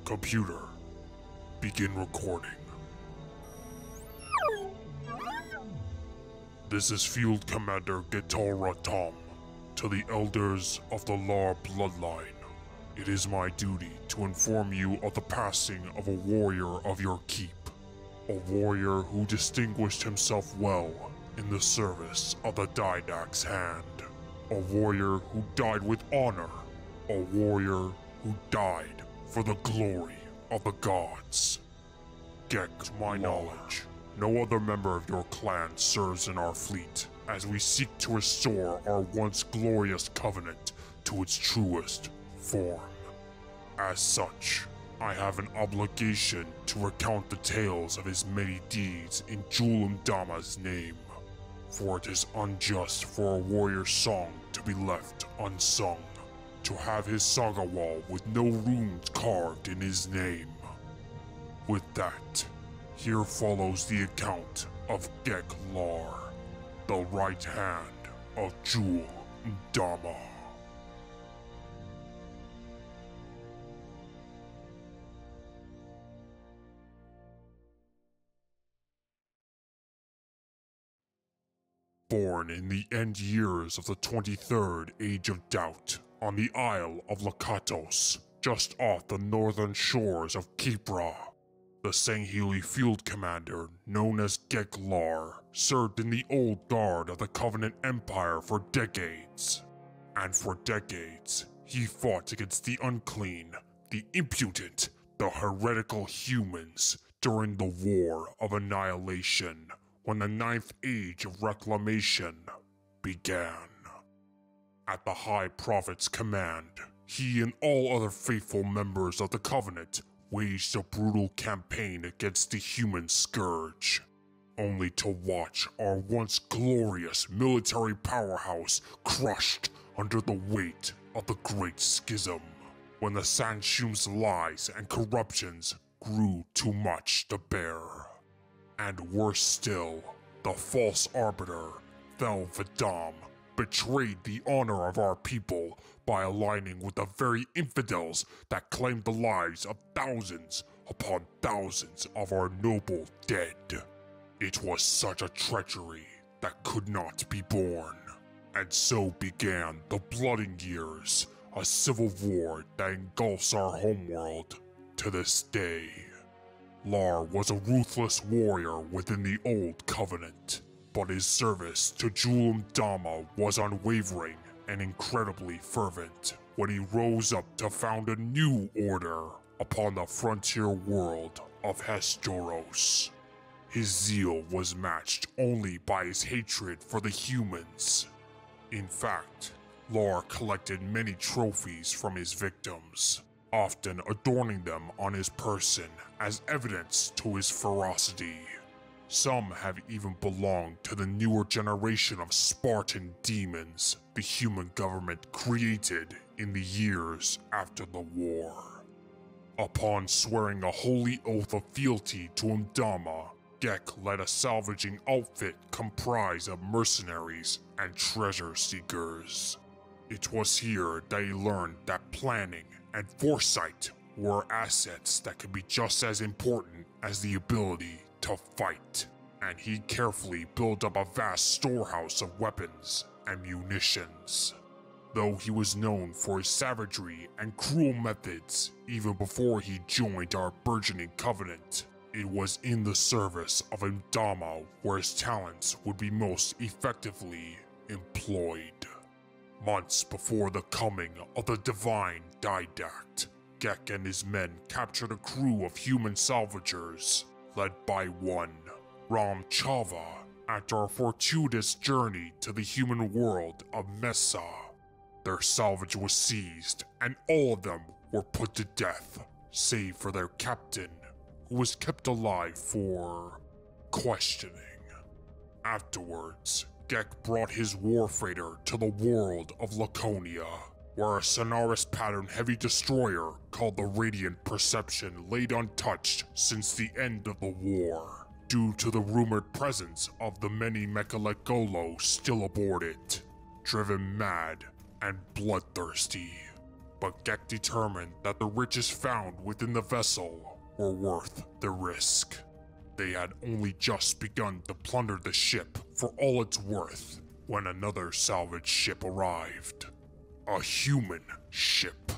Computer, begin recording. This is Field Commander Gek Lhar to the Elders of the Lhar bloodline. It is my duty to inform you of the passing of a warrior of your keep. A warrior who distinguished himself well in the service of the Didact's hand. A warrior who died with honor. A warrior who died for the glory of the gods. Gek, to my knowledge, no other member of your clan serves in our fleet as we seek to restore our once glorious covenant to its truest form. As such, I have an obligation to recount the tales of his many deeds in Jul Mdama's name, for it is unjust for a warrior's song to be left unsung, to have his saga wall with no runes carved in his name. With that, here follows the account of Gek Lhar, the right hand of Jul Mdama. Born in the end years of the 23rd Age of Doubt on the Isle of Lakatos, just off the northern shores of Kipra, the Sangheili field commander known as Gek Lhar served in the old guard of the Covenant Empire for decades. And for decades, he fought against the unclean, the impudent, the heretical humans during the War of Annihilation, when the Ninth Age of Reclamation began. At the High Prophet's command, he and all other faithful members of the Covenant waged a brutal campaign against the human scourge, only to watch our once glorious military powerhouse crushed under the weight of the Great Schism, when the Sanshum's lies and corruptions grew too much to bear. And worse still, the false arbiter, Nakai Vodar, betrayed the honor of our people by aligning with the very infidels that claimed the lives of thousands upon thousands of our noble dead. It was such a treachery that could not be borne. And so began the Blooding Years, a civil war that engulfs our homeworld to this day. Lhar was a ruthless warrior within the Old Covenant, but his service to Jul Mdama was unwavering and incredibly fervent when he rose up to found a new order upon the frontier world of Hesperos. His zeal was matched only by his hatred for the humans. In fact, Lhar collected many trophies from his victims, often adorning them on his person as evidence to his ferocity. Some have even belonged to the newer generation of Spartan demons the human government created in the years after the war. Upon swearing a holy oath of fealty to Mdama, Gek led a salvaging outfit comprised of mercenaries and treasure seekers. It was here that he learned that planning and foresight were assets that could be just as important as the ability to fight, and he carefully built up a vast storehouse of weapons and munitions. Though he was known for his savagery and cruel methods even before he joined our burgeoning covenant, it was in the service of Mdama where his talents would be most effectively employed. Months before the coming of the divine Didact, Gek and his men captured a crew of human salvagers, led by one, Ram Chava, after a fortuitous journey to the human world of Mesa. Their salvage was seized, and all of them were put to death, save for their captain, who was kept alive for questioning. Afterwards, Gek brought his war freighter to the world of Laconia, where a Sonorous Pattern heavy destroyer called the Radiant Perception laid untouched since the end of the war, due to the rumored presence of the many Mechalekolo still aboard it, driven mad and bloodthirsty. but Gek determined that the riches found within the vessel were worth the risk. They had only just begun to plunder the ship for all it's worth when another salvage ship arrived. A human ship.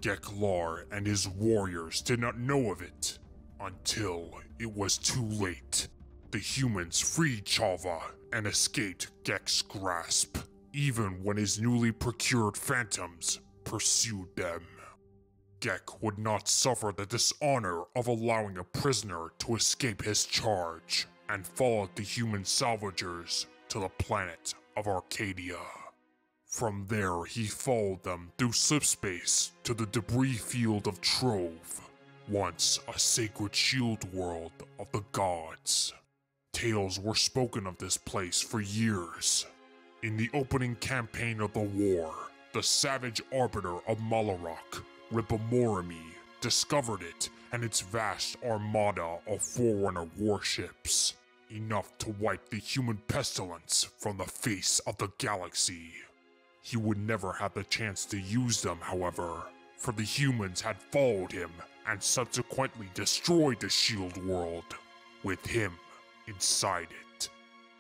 Gek Lhar and his warriors did not know of it until it was too late. The humans freed Chalva and escaped Gek's grasp, even when his newly procured phantoms pursued them. Gek would not suffer the dishonor of allowing a prisoner to escape his charge, and followed the human salvagers to the planet of Arcadia. From there, he followed them through slipspace to the debris field of Trove, once a sacred shield world of the gods. Tales were spoken of this place for years. In the opening campaign of the war, the savage arbiter of Malarok, Ripamorami, discovered it and its vast armada of Forerunner warships, enough to wipe the human pestilence from the face of the galaxy. He would never have the chance to use them, however, for the humans had followed him and subsequently destroyed the shield world, with him inside it.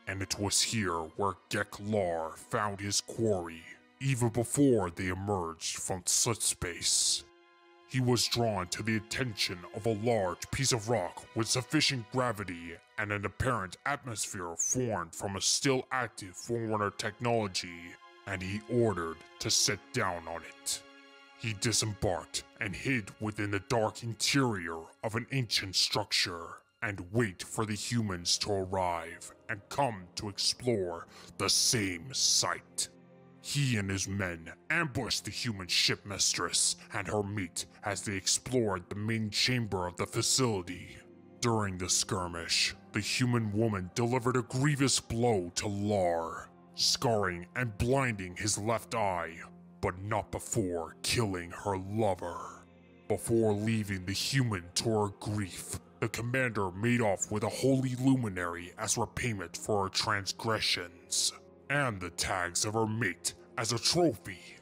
And it was here where Gek Lhar found his quarry, even before they emerged from slipspace. He was drawn to the attention of a large piece of rock with sufficient gravity and an apparent atmosphere formed from a still active Forerunner technology, and he ordered to sit down on it. He disembarked and hid within the dark interior of an ancient structure, and wait for the humans to arrive and come to explore the same site. He and his men ambushed the human shipmistress and her mate as they explored the main chamber of the facility. During the skirmish, the human woman delivered a grievous blow to Lhar, scarring and blinding his left eye, but not before killing her lover. Before leaving the human to her grief, the commander made off with a holy luminary as repayment for her transgressions, and the tags of her mate as a trophy.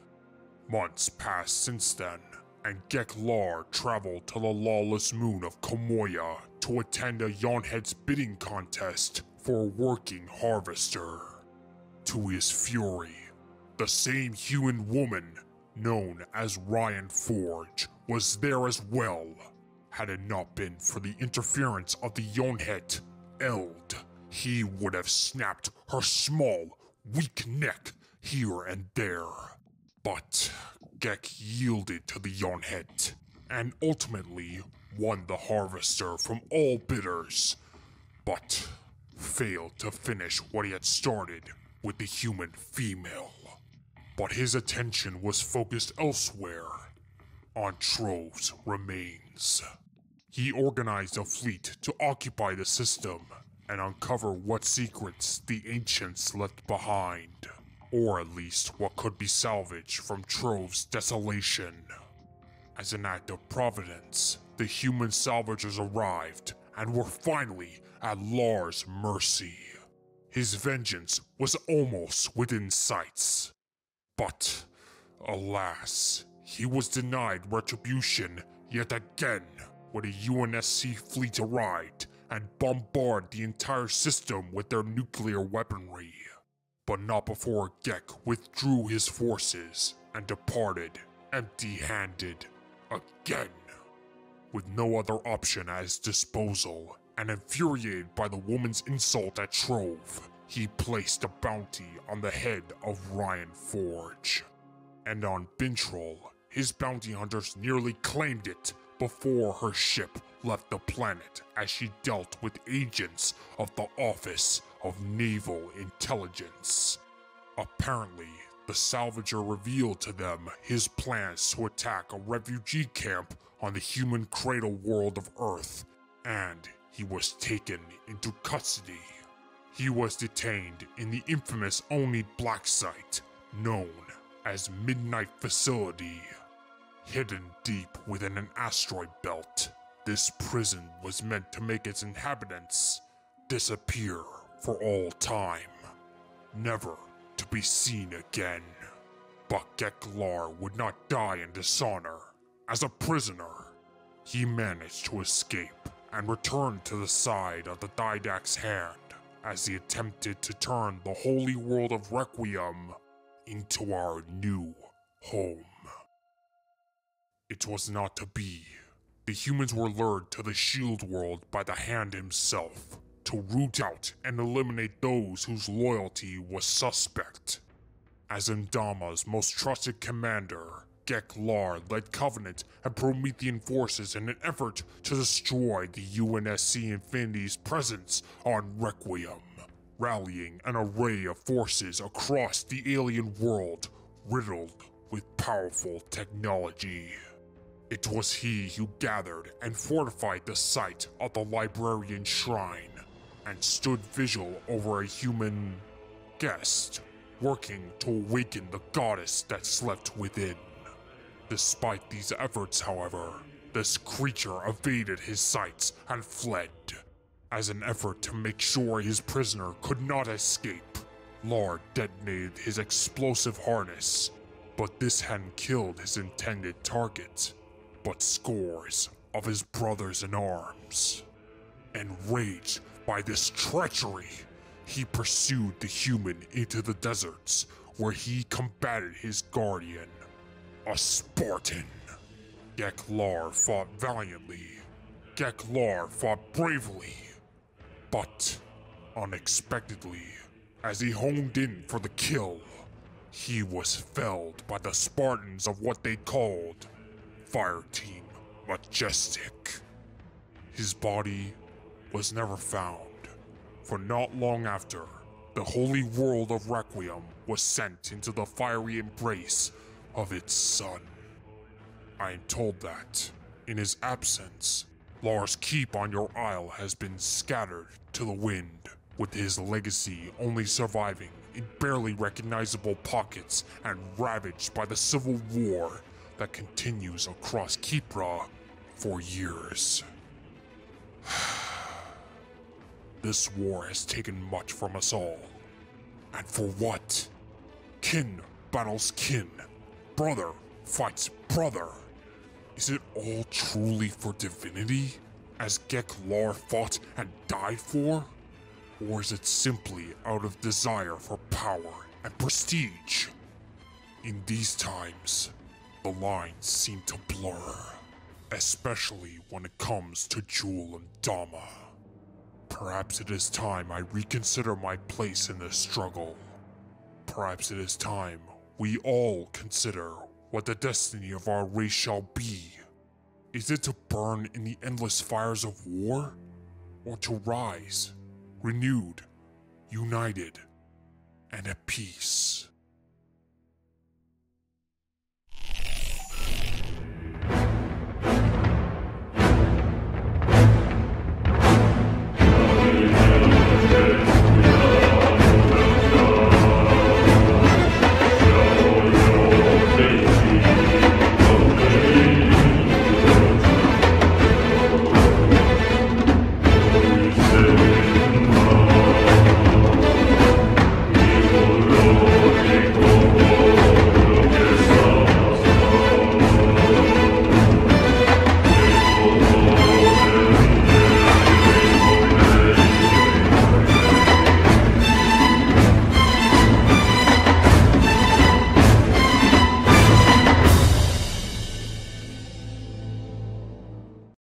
Months passed since then, and Gek Lhar traveled to the lawless moon of Komoya to attend a Yonhead's bidding contest for a working harvester. To his fury, the same human woman, known as Ryan Forge, was there as well. Had it not been for the interference of the Yonhet, Eld, he would have snapped her small, weak neck here and there. But Gek yielded to the Yonhet, and ultimately won the harvester from all bidders, but failed to finish what he had started with the human female. But his attention was focused elsewhere, on Trove's remains. He organized a fleet to occupy the system and uncover what secrets the ancients left behind, or at least what could be salvaged from Trove's desolation. As an act of providence, the human salvagers arrived and were finally at Lhar's mercy. His vengeance was almost within sights. But, alas, he was denied retribution yet again when a UNSC fleet arrived and bombarded the entire system with their nuclear weaponry. But not before Gek withdrew his forces and departed empty-handed again. With no other option at his disposal, and infuriated by the woman's insult at Trove, he placed a bounty on the head of Ryan Forge. And on Bintrol, his bounty hunters nearly claimed it before her ship left the planet as she dealt with agents of the Office of Naval Intelligence. Apparently, the salvager revealed to them his plans to attack a refugee camp on the human cradle world of Earth, and he was taken into custody. He was detained in the infamous Oni Black Site, known as Midnight Facility. Hidden deep within an asteroid belt, this prison was meant to make its inhabitants disappear for all time, never to be seen again. But Gek Lhar would not die in dishonor. As a prisoner, he managed to escape and returned to the side of the Didact's hand as he attempted to turn the holy world of Requiem into our new home. It was not to be. The humans were lured to the Shield World by the Hand himself, to root out and eliminate those whose loyalty was suspect. As Mdama's most trusted commander, Gek Lhar led Covenant and Promethean forces in an effort to destroy the UNSC Infinity's presence on Requiem, rallying an array of forces across the alien world riddled with powerful technology. It was he who gathered and fortified the site of the Librarian Shrine and stood vigil over a human guest, working to awaken the goddess that slept within. Despite these efforts, however, this creature evaded his sights and fled. As an effort to make sure his prisoner could not escape, Lhar detonated his explosive harness, but this hadn't killed his intended target, but scores of his brothers in arms. Enraged by this treachery, he pursued the human into the deserts, where he combated his guardian, a Spartan. Gek Lhar fought valiantly. Gek Lhar fought bravely. But, unexpectedly, as he honed in for the kill, he was felled by the Spartans of what they called Fire Team Majestic. His body was never found, for not long after, the holy world of Requiem was sent into the fiery embrace of its son. I am told that, in his absence, Lhar's keep on your isle has been scattered to the wind, with his legacy only surviving in barely recognizable pockets and ravaged by the civil war that continues across Kipra for years. This war has taken much from us all. And for what? Kin battles kin. Brother fights brother. Is it all truly for divinity, as Gek Lhar fought and died for? Or is it simply out of desire for power and prestige? In these times, the lines seem to blur, especially when it comes to Jul Mdama. Perhaps it is time I reconsider my place in this struggle. Perhaps it is time we all consider what the destiny of our race shall be. Is it to burn in the endless fires of war? Or to rise, renewed, united, and at peace?